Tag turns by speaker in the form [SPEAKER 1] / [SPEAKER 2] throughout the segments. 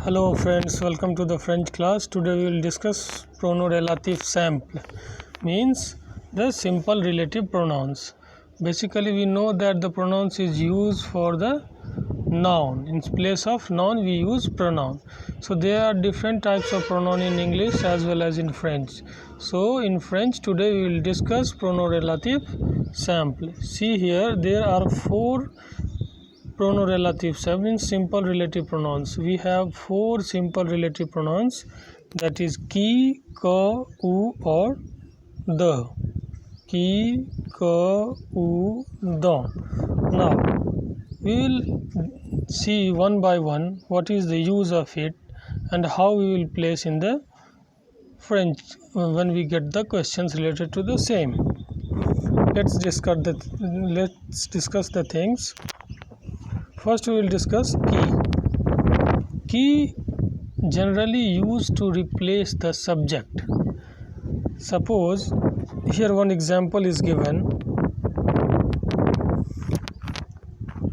[SPEAKER 1] Hello friends, welcome to the French class. Today we will discuss pronom relatif simple, means the simple relative pronouns. Basically we know that the pronouns is used for the noun. In place of noun we use pronoun. So there are different types of pronoun in English as well as in French. So in French today we will discuss pronom relatif simple. See here there are four pronom relative means simple relative pronouns. We have four simple relative pronouns, that is ki, ka, u or the. Ki, ka, u, the. Now we will see one by one what is the use of it and how we will place in the French when we get the questions related to the same. Let's discuss the things. First we will discuss ki. Ki generally used to replace the subject. Suppose here one example is given.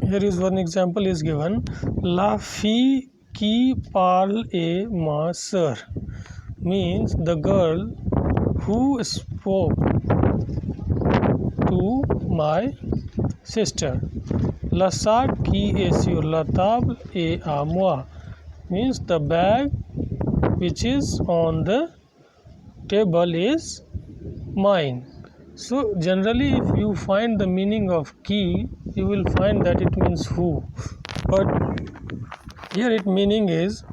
[SPEAKER 1] Here is one example is given. La fille qui parle est ma sœur, means the girl who spoke to my sister. La sac qui est sur la table est à moi, means the bag which is on the table is mine. So generally if you find the meaning of ki, you will find that it means who, but here its meaning is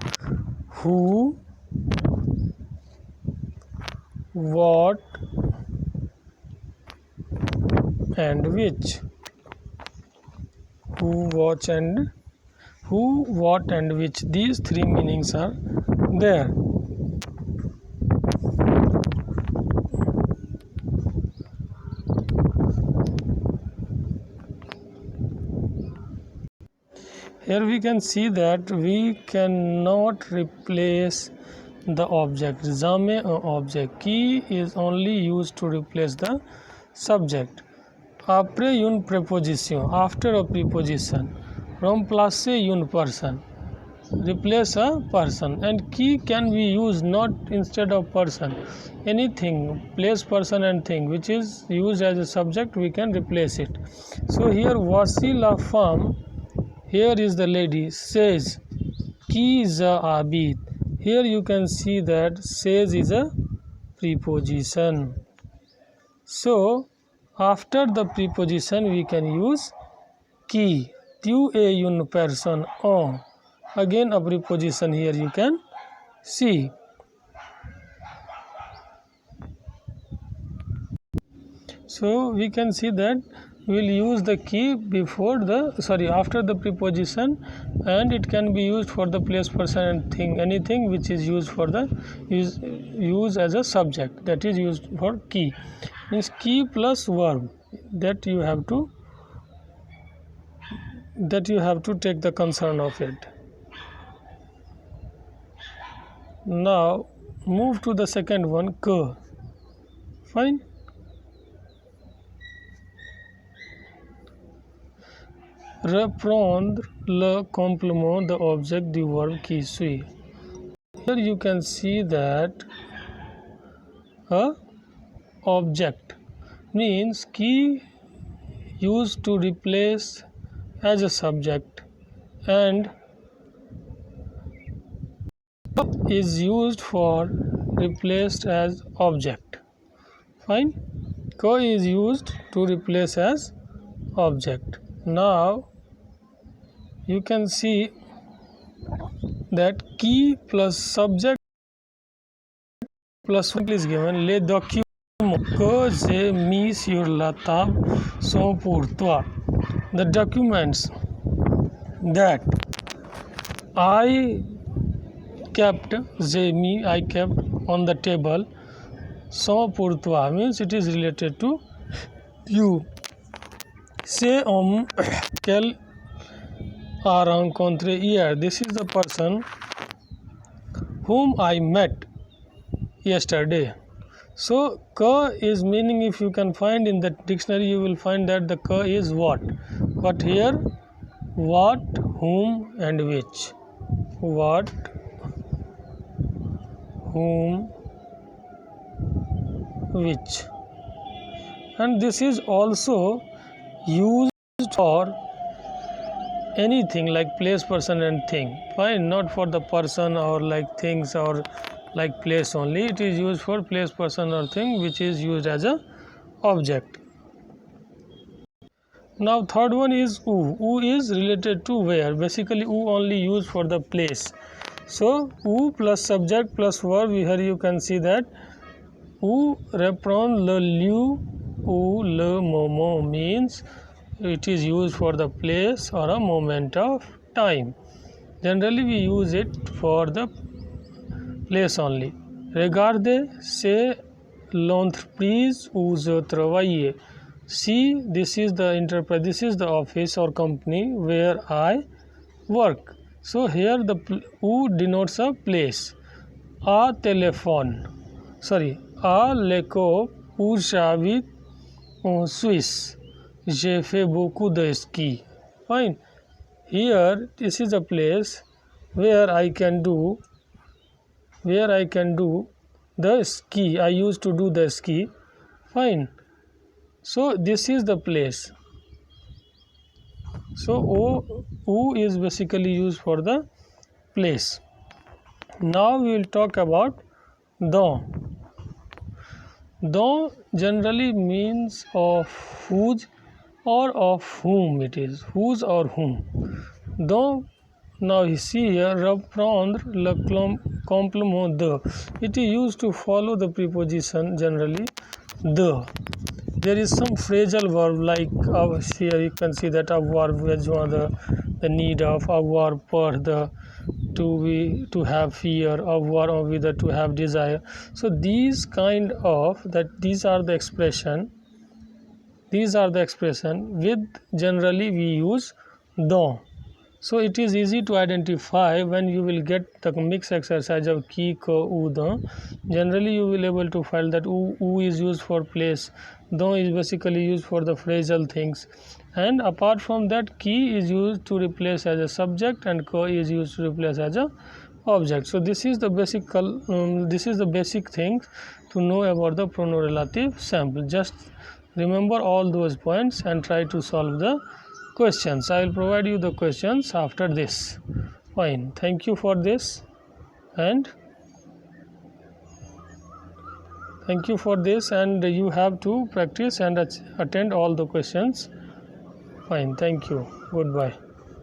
[SPEAKER 1] who, what and which. Who, what and which, these three meanings are there. Here we can see that we cannot replace the object. Jamais un object. Qui is only used to replace the subject. Après une preposition, after a preposition. Remplacer une person, replace a person. And qui can be used not instead of person. Anything, place, person and thing which is used as a subject, we can replace it. So here voici la femme, here is the lady, says qui je habite. Here you can see that says is a preposition. So after the preposition we can use qui. Tu es une personne en. Again a preposition here you can see. So we can see that we will use the qui after the preposition, and it can be used for the place, person and thing, anything which is used for the use as a subject, that is used for qui. Means qui plus verb, that you have to take the concern of it. Now move to the second one, que. Fine. Reprendre le complément the object du verbe qui suit. Here you can see that a object means qui used to replace as a subject and is used for replaced as object. Fine. Co is used to replace as object. Now you can see that qui plus subject plus verb is given. Les documents que j'ai mis sur la table sont pour toi. The documents that I kept on the table sont pour toi, means it is related to you. C'est homme qu'elle a rencontré hier. This is the person whom I met yesterday. So ka is meaning, if you can find in the dictionary you will find that the ka is what, but here what, whom and which. What, whom, which. And this is also used for anything like place, person and thing. Fine, not for the person or like things or like place only. It is used for place, person or thing which is used as a object. Now third one is who. Who is related to where. Basically who only used for the place. So who plus subject plus verb. Here you can see that who repronoun le lieu ou le moment means it is used for the place or a moment of time. Generally we use it for the place only. Regardez, c'est l'entreprise où je travaille. See, this is the enterprise, this is the office or company where I work. So here the où denotes a place. A téléphone, sorry, à l'école où j'habite en Suisse. J'ai fait beaucoup de ski. Fine. Here this is a place where I can do the ski. I used to do the ski. Fine. So this is the place. So who is basically used for the place. Now we will talk about dont. Dont generally means of whose or of whom it is. Whose or whom. Dont, now you see here, reprendre le complément de. It is used to follow the preposition generally the. There is some phrasal verb like here you can see that avoir besoin the need of, avoir peur the to have fear, avoir envie the to have desire. So these kind of that these are the expression with generally we use dont. So it is easy to identify when you will get the mix exercise of qui, que, ou, dont. Generally you will able to find that ou is used for place, dont is basically used for the phrasal things, and apart from that qui is used to replace as a subject and que is used to replace as a object. So this is the basic things to know about the pronoun relative sample. Just remember all those points and try to solve the questions. I will provide you the questions after this. Fine. Thank you for this and you have to practice and attend all the questions. Fine. Thank you. Goodbye.